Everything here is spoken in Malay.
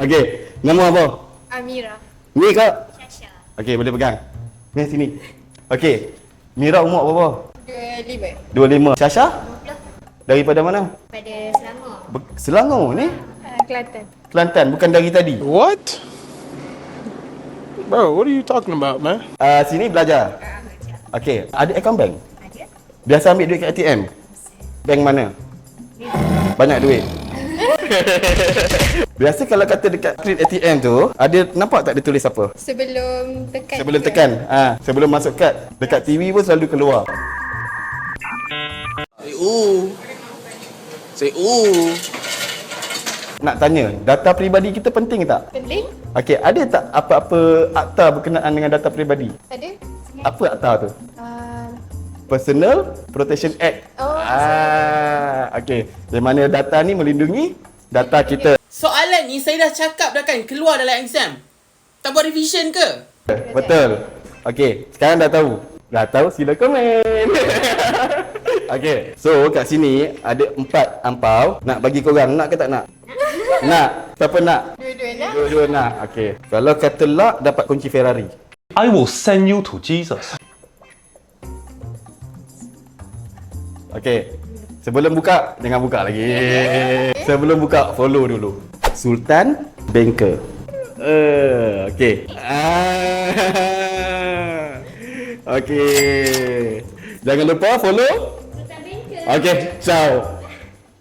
Okey, nama apa? Amira. Ni kak? Syasha. Okey, boleh pegang. Ni sini. Okey. Mira umur berapa? 25. 25. Syasha? 20. Daripada mana? Pada Selangor. Selangor ni? Kelantan. Kelantan, bukan dari tadi. What? Bro, what are you talking about, man? Sini belajar. Macam. Okey, ada akaun bank? Ada. Biasa ambil duit kat ATM? Bank mana? Banyak duit. Biasa kalau kata dekat screen ATM tu, ada nampak tak dia tulis apa? Sebelum tekan. Sebelum tekan, sebelum masuk kad, dekat TV pun selalu keluar. Say ooh. Nak tanya, data peribadi kita penting tak? Penting? Okey, ada tak apa-apa akta berkenaan dengan data peribadi? Ada. Apa akta tu? Uh, Personal Protection Act. Oh, Okey. Di mana data ni melindungi data kita. Soalan ni saya dah cakap dah kan, keluar dalam exam. Tak buat revision ke? Betul. Okey, sekarang dah tahu. Dah tahu, sila komen. Okey, so kat sini ada 4 ampau. Nak bagi korang, nak ke tak nak? Nak. Siapa nak? dua-dua nak. Dua-dua nak. Okey. Kalau kata lock, dapat kunci Ferrari. I will send you to Jesus. Okey. Sebelum buka, jangan buka lagi. Sebelum buka, follow dulu. Sultan Banker. Okey. Okey. Jangan lupa follow. Sultan Banker. Okey, ciao.